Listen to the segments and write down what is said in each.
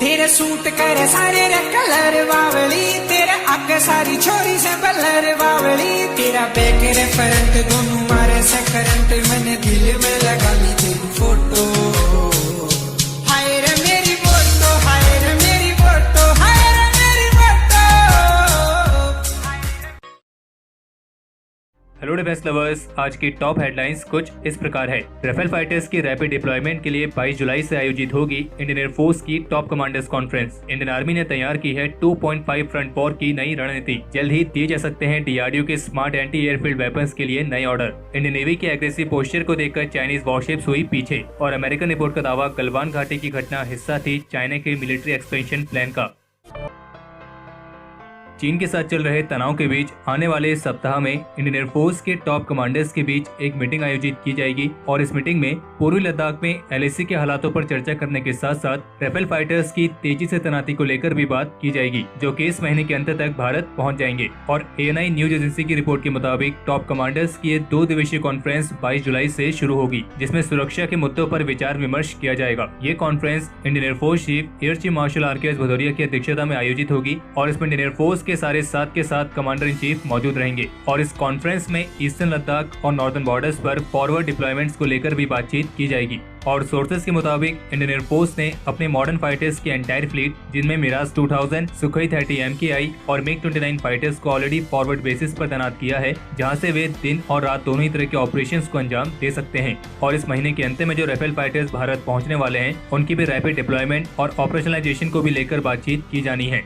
तेरे सूट करे सारे रे कलर बावली, तेरे आगे सारी छोरी से बलर बावली, तेरा बैक रे फ्रंट दोनों मारे से करंट, मैंने दिल में लगा ली तेरी फोटो। हाय रे मेरी फोटो, हाय रे मेरी फोटो, हाय रे मेरी फोटो। हेलो डिफेंस लवर्स, आज की टॉप हेडलाइंस कुछ इस प्रकार है। राफेल फाइटर्स की रैपिड डिप्लॉयमेंट के लिए 22 जुलाई से आयोजित होगी इंडियन एयरफोर्स की top commanders conference. Indian army ने तैयार की है 2.5 फ्रंट वॉर की नई रणनीति। जल्द ही दिए जा सकते हैं डीआरडीओ के स्मार्ट एंटी एयरफील्ड वेपन्स के लिए नए ऑर्डर। इंडियन नेवी के एग्रेसिव पोस्चर को देखकर चाइनीज वॉरशिप्स हुई पीछे, और अमेरिकन रिपोर्ट का दावा गलवान घाटी की घटना हिस्सा थी चाइना के मिलिट्री एक्सपेंशन प्लान का। चीन के साथ चल रहे तनाव के बीच आने वाले सप्ताह में इंडियन एयरफोर्स के टॉप कमांडर्स के बीच एक मीटिंग आयोजित की जाएगी, और इस मीटिंग में पूर्वी लद्दाख में एलएसी के हालातों पर चर्चा करने के साथ साथ राफेल फाइटर्स की तेजी से तैनाती को लेकर भी बात की जाएगी, जो कि इस महीने के अंत तक भारत पहुंच जाएंगे। और एएनआई न्यूज एजेंसी की रिपोर्ट के मुताबिक टॉप कमांडर्स की 2 दिवसीय कॉन्फ्रेंस 22 जुलाई से शुरू होगी, जिसमें सुरक्षा के मुद्दों पर विचार विमर्श किया जाएगा। ये conference Indian Air Force chief Air Chief Marshal R K S. Bhadauria की अध्यक्षता में आयोजित होगी, और इसमें इंडियन एयरफोर्स के सारे 7 के साथ कमांडर इन चीफ मौजूद रहेंगे। और इस कॉन्फ्रेंस में ईस्टर्न लद्दाख और नॉर्दर्न बॉर्डर्स पर फॉरवर्ड डिप्लॉयमेंट्स को लेकर भी बातचीत की जाएगी। और सोर्सेस के मुताबिक इंडियन एयरफोर्स ने अपने मॉडर्न फाइटर्स की एंटायर फ्लीट, जिनमें मिराज 2000, सुखोई 30 MKI और मिग 29 फाइटर्स को ऑलरेडी फॉरवर्ड बेसिस पर तैनात किया है, जहां से वे दिन और रात दोनों ही तरह के ऑपरेशंस को अंजाम दे सकते हैं। और इस महीने के अंत में जो राफेल फाइटर्स भारत पहुंचने वाले हैं, उनकी भी रैपिड डिप्लॉयमेंट और ऑपरेशनलाइजेशन को भी लेकर बातचीत की जानी है।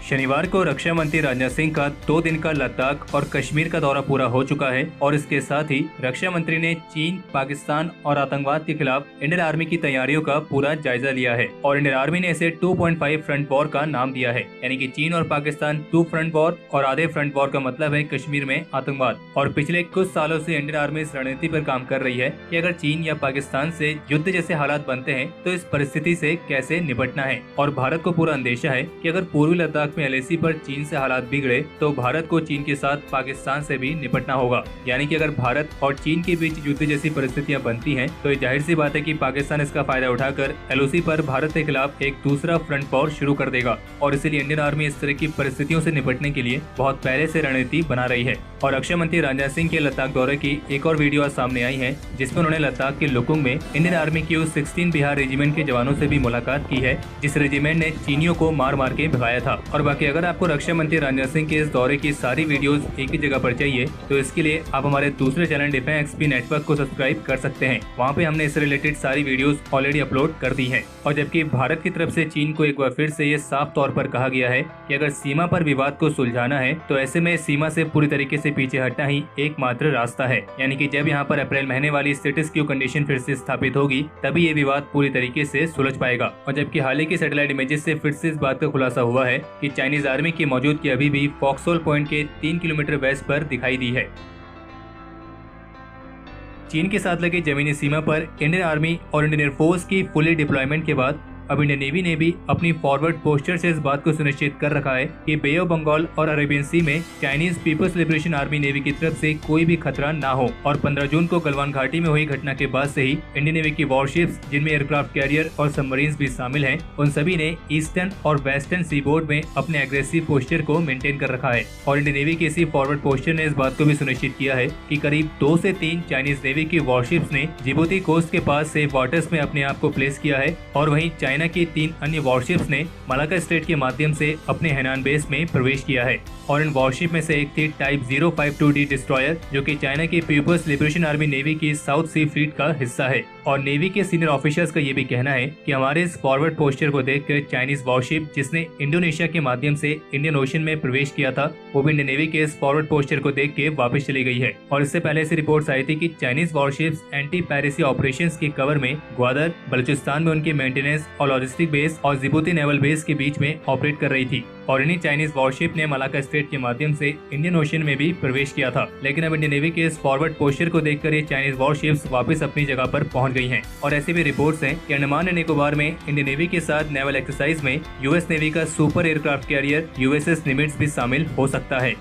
शनिवार को रक्षा मंत्री राजनाथ सिंह का 2 दिन का लद्दाख और कश्मीर का दौरा पूरा हो चुका है, और इसके साथ ही रक्षा मंत्री ने चीन, पाकिस्तान और आतंकवाद के खिलाफ इंडियन आर्मी की तैयारियों का पूरा जायजा लिया है। और इंडियन आर्मी ने इसे 2.5 फ्रंट वॉर का नाम दिया है, यानी कि चीन और पाकिस्तान 2 फ्रंट वॉर और आधे फ्रंट वॉर का मतलब है कश्मीर में आतंकवाद। और पिछले कुछ सालों से इंडियन आर्मी इस रणनीति पर काम कर रही है कि अगर चीन या पाकिस्तान से युद्ध जैसे हालात बनते हैं तो इस परिस्थिति से कैसे निपटना है। और भारत को पूरा अंदेशा है कि अगर पूर्वी लद्दाख में एलएसी पर चीन से हालात बिगड़े तो भारत को चीन के साथ पाकिस्तान से भी निपटना होगा। यानी कि अगर भारत और चीन के बीच युद्ध जैसी परिस्थितियां बनती हैं तो ये जाहिर सी बात है कि पाकिस्तान इसका फायदा उठाकर एलओसी पर भारत के खिलाफ एक दूसरा फ्रंट वॉर शुरू कर देगा। और इसीलिए इंडियन आर्मी इस तरह की परिस्थितियों से निपटने के लिए बहुत पहले से रणनीति बना रही है। और रक्षा मंत्री राजनाथ सिंह के लद्दाख दौरे की एक और वीडियो आज सामने आई है, जिसमें उन्होंने लद्दाख के लुकुंग में इंडियन आर्मी की 16 बिहार रेजिमेंट के जवानों से भी मुलाकात की है, जिस रेजिमेंट ने चीनियों को मार मार के भगाया था। और बाकी अगर आपको रक्षा मंत्री राजनाथ सिंह के इस दौरे की सारी वीडियोस एक ही जगह पर चाहिए तो इसके लिए आप हमारे दूसरे चैनल डिफेंस एक्सपी नेटवर्क को सब्सक्राइब कर सकते हैं। वहाँ पे हमने इससे रिलेटेड सारी वीडियोस ऑलरेडी अपलोड कर दी हैं। और जबकि भारत की तरफ से चीन को एक बार फिर से ये साफ तौर पर कहा गया है कि अगर सीमा पर विवाद को सुलझाना है तो ऐसे में सीमा से पूरी तरीके से पीछे हटना ही एकमात्र रास्ता है। यानी कि जब यहाँ पर अप्रैल महीने वाली स्टेटस क्यू कंडीशन फिर से स्थापित होगी तभी ये विवाद पूरी तरीके से सुलझ पाएगा। और जबकि हाल ही के सैटेलाइट इमेजेस से फिर से इस बात का खुलासा हुआ है कि चाइनीज आर्मी की मौजूदगी अभी भी फॉक्सहोल पॉइंट के 3 किलोमीटर वेस्ट पर दिखाई दी है। चीन के साथ लगी जमीनी सीमा पर इंडियन आर्मी और इंडियन एयरफोर्स की फुली डिप्लॉयमेंट के बाद अब इंडियन नेवी ने भी अपनी फॉरवर्ड पोस्चर से इस बात को सुनिश्चित कर रखा है कि बे ऑफ बंगाल और अरेबियन सी में Chinese People's Liberation Army Navy की तरफ से कोई भी खतरा ना हो। और 15 जून को गलवान घाटी में हुई घटना के बाद से ही इंडियन नेवी की वॉरशिप्स, जिनमें एयरक्राफ्ट कैरियर और सबमरीन्स भी शामिल हैं, उन सभी ने ईस्टर्न और वेस्टर्न सीबोर्ड में अपने एग्रेसिव पोस्चर को मेंटेन कर रखा है। और इंडियन नेवी के इसी फॉरवर्ड पोस्चर ने इस बात को भी सुनिश्चित किया है कि करीब 2 से 3 चाइनीज नेवी की वॉरशिप्स ने जिबूती कोस्ट के पास सेफ वाटर्स में अपने आप को प्लेस किया है। और वहीं चाइना की 3 अन्य वॉरशिप्स ने मलाक्का स्ट्रेट के माध्यम से अपने हेनान बेस में प्रवेश किया है। और इन वॉरशिप में से एक थी टाइप 052D डिस्ट्रॉयर, जो कि चाइना की पीपल्स लिबरेशन आर्मी नेवी की साउथ सी फ्लीट का हिस्सा है। और नेवी के सीनियर ऑफिसर्स का ये भी कहना है कि हमारे इस फॉरवर्ड पोस्चर को देखकर चाइनीज वॉरशिप, जिसने इंडोनेशिया के माध्यम से इंडियन ओशन में प्रवेश किया था, वो भी इंडियन नेवी के इस फॉरवर्ड पोस्चर को देख के वापस चली गई है। और इससे पहले से रिपोर्ट्स आई थी कि चाइनीज वॉरशिप्स एंटी पैरेसी ऑपरेशंस के कवर में ग्वादर, बलूचिस्तान में उनकी मेंटेनेंस और लॉजिस्टिक बेस और जिबूती नेवल बेस के बीच में ऑपरेट कर रही थी। और इन्हीं चाइनीज वॉरशिप ने मलाक्का स्ट्रेट के माध्यम से इंडियन ओशन में भी प्रवेश किया था। लेकिन अब इंडियन नेवी के इस फॉरवर्ड पोस्चर को देखकर ये चाइनीज वॉरशिप्स वापस अपनी जगह पर पहुंच गई हैं। और ऐसी भी रिपोर्ट्स हैं कि अंडमान एंड निकोबार में इंडियन नेवी के साथ नेवल एक्सरसाइज में यूएस नेवी का सुपर एयरक्राफ्ट कैरियर USS निमिट्ज भी शामिल हो सकता है।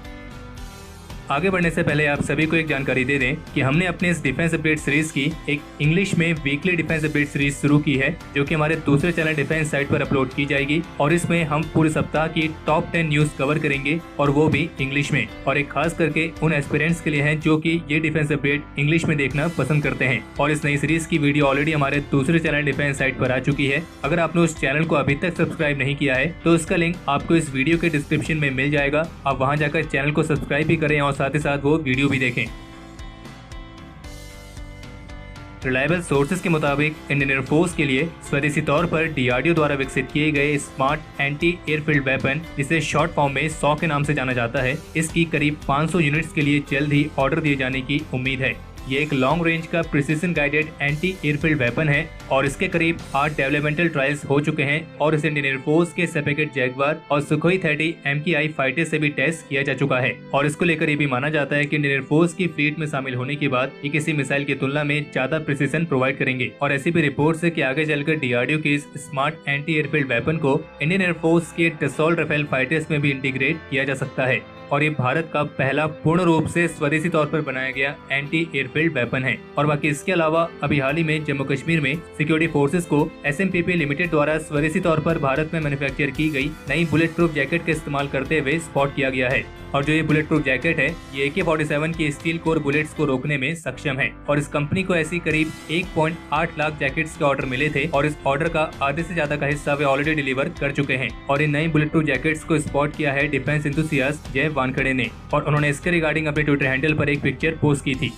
आगे बढ़ने से पहले आप सभी को एक जानकारी दे दें कि हमने अपने इस डिफेंस अपडेट सीरीज की एक इंग्लिश में वीकली डिफेंस अपडेट सीरीज शुरू की है, जो कि हमारे दूसरे चैनल डिफेंस साइट पर अपलोड की जाएगी और इसमें हम पूरे सप्ताह की टॉप 10 न्यूज कवर करेंगे और वो भी इंग्लिश में, और एक खास करके उन एस्पिरेंट्स के लिए है जो कि ये डिफेंस अपडेट इंग्लिश में देखना पसंद करते हैं। और इस नई सीरीज की वीडियो ऑलरेडी हमारे दूसरे चैनल डिफेंस साइट पर आ चुकी है। अगर आपने उस चैनल को अभी तक सब्सक्राइब नहीं किया है तो उसका लिंक आपको इस वीडियो के डिस्क्रिप्शन में मिल जाएगा। आप वहां जाकर चैनल को सब्सक्राइब भी करें और साथ ही साथ वो वीडियो भी देखें। रिलायबल सोर्सेज के मुताबिक इंडियन एयरफोर्स के लिए स्वदेशी तौर पर डीआरडीओ द्वारा विकसित किए गए स्मार्ट एंटी एयरफील्ड वेपन, जिसे शॉर्ट फॉर्म में 100 के नाम से जाना जाता है, इसकी करीब 500 यूनिट्स के लिए जल्द ही ऑर्डर दिए जाने की उम्मीद है। ये एक लॉन्ग रेंज का precision guided anti airfield weapon है और इसके करीब 8 डेवलपमेंटल ट्रायल्स हो चुके हैं और इसे इंडियन एयरफोर्स के सेपेकेट जैगवार और सुखोई 30 MKI फाइटर से भी टेस्ट किया जा चुका है। और इसको लेकर ये भी माना जाता है कि इंडियन एयरफोर्स की फ्लीट में शामिल होने के बाद ये किसी मिसाइल की तुलना में ज्यादा प्रिसिजन प्रोवाइड करेंगे। और ऐसी भी रिपोर्ट है कि आगे चलकर डीआरडीओ के इस स्मार्ट एंटी एयरफील्ड वेपन को इंडियन एयरफोर्स के डसॉल्ट राफेल फाइटर्स में भी इंटीग्रेट किया जा सकता है। और ये भारत का पहला पूर्ण रूप से स्वदेशी तौर पर बनाया गया एंटी एयरफील्ड वेपन है। और बाकी इसके अलावा अभी हाल ही में जम्मू कश्मीर में सिक्योरिटी फोर्सेस को SMPP लिमिटेड द्वारा स्वदेशी तौर पर भारत में मैन्युफैक्चर की गई नई बुलेट प्रूफ जैकेट का इस्तेमाल करते हुए स्पॉट किया गया है। और जो ये बुलेट प्रूफ जैकेट है ये AK-47 की स्टील कोर बुलेट्स को रोकने में सक्षम है। और इस कंपनी को ऐसी करीब 1.8 लाख जैकेट्स के ऑर्डर मिले थे और इस ऑर्डर का आधे से ज्यादा का हिस्सा वे ऑलरेडी डिलीवर कर चुके हैं। और इन नई बुलेट प्रूफ जैकेट्स को स्पॉट किया है डिफेंस एंथुसियास्ट जय वानखेड़े ने, और उन्होंने इसके रिगार्डिंग अपने ट्विटर हैंडल पर एक पिक्चर पोस्ट की थी।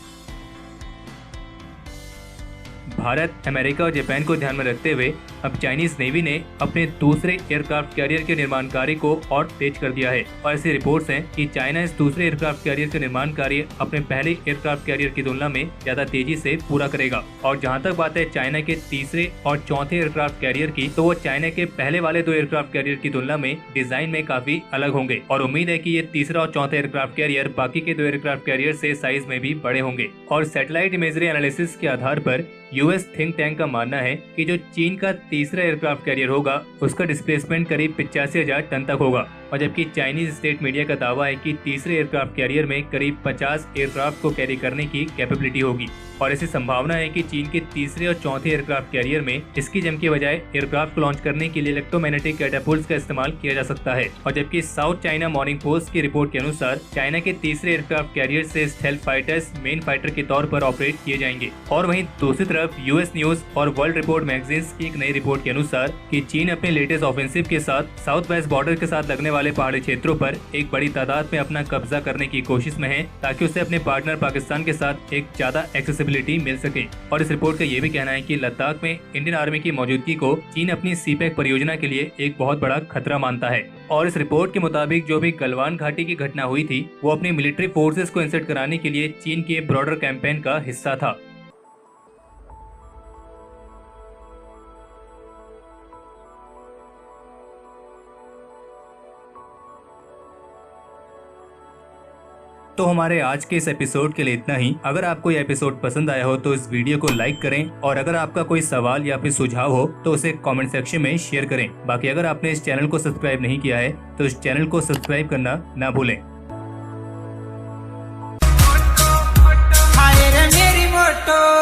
भारत, अमेरिका और जापान को ध्यान में रखते हुए अब चाइनीज नेवी ने अपने दूसरे एयरक्राफ्ट कैरियर के निर्माण कार्य को और तेज कर दिया है। और ऐसी रिपोर्ट्स हैं कि चाइना इस दूसरे एयरक्राफ्ट कैरियर का निर्माण कार्य अपने पहले एयरक्राफ्ट कैरियर की तुलना में ज्यादा तेजी से पूरा करेगा। और जहां तक बात है चाइना के तीसरे और चौथे एयरक्राफ्ट कैरियर की, तो वो चाइना के पहले वाले 2 एयरक्राफ्ट कैरियर की तुलना में डिजाइन में काफी अलग होंगे। और उम्मीद है कि ये तीसरा और चौथा एयरक्राफ्ट कैरियर बाकी के 2 एयरक्राफ्ट कैरियर से साइज में भी बड़े होंगे। और सैटेलाइट इमेजरी एनालिसिस के आधार पर यूएस थिंक टैंक का मानना है कि जो चीन का तीसरा एयरक्राफ्ट कैरियर होगा उसका डिस्प्लेसमेंट करीब 85,000 टन तक होगा। और जबकि चाइनीज स्टेट मीडिया का दावा है कि तीसरे एयरक्राफ्ट कैरियर में करीब 50 एयरक्राफ्ट को कैरी करने की कैपेबिलिटी होगी। और ऐसी संभावना है कि चीन के तीसरे और चौथे एयरक्राफ्ट कैरियर में इसकी जम के बजाय एयरक्राफ्ट को लॉन्च करने के लिए इलेक्ट्रोमैग्नेटिक कैटापुल्ट्स का इस्तेमाल किया जा सकता है। और जबकि साउथ चाइना मॉर्निंग पोस्ट की रिपोर्ट के अनुसार चाइना के तीसरे एयरक्राफ्ट कैरियर से स्टेल्थ फाइटर्स मेन फाइटर के तौर पर ऑपरेट किए जाएंगे। और वहीं दूसरी तरफ यूएस न्यूज और वर्ल्ड रिपोर्ट मैगजीन्स की एक नई रिपोर्ट के अनुसार कि चीन अपने लेटेस्ट ऑफेंसिव के साथ साउथ वेस्ट बॉर्डर के साथ लगने वाले पहाड़ी क्षेत्रों पर एक बड़ी तादाद में अपना कब्जा करने की कोशिश में है, ताकि उसे अपने पार्टनर पाकिस्तान के साथ एक ज्यादा एक्सेसिबिलिटी मिल सके। और इस रिपोर्ट का ये भी कहना है कि लद्दाख में इंडियन आर्मी की मौजूदगी को चीन अपनी सीपैक परियोजना के लिए एक बहुत बड़ा खतरा मानता है। और इस रिपोर्ट के मुताबिक जो भी गलवान घाटी की घटना हुई थी वो अपनी मिलिट्री फोर्सेस को इंसर्ट कराने के लिए चीन के ब्रॉडर कैंपेन का हिस्सा था। तो हमारे आज के इस एपिसोड के लिए इतना ही। अगर आपको ये एपिसोड पसंद आया हो तो इस वीडियो को लाइक करें, और अगर आपका कोई सवाल या फिर सुझाव हो तो उसे कमेंट सेक्शन में शेयर करें। बाकी अगर आपने इस चैनल को सब्सक्राइब नहीं किया है तो इस चैनल को सब्सक्राइब करना ना भूलें। हाय रे मेरी मोटो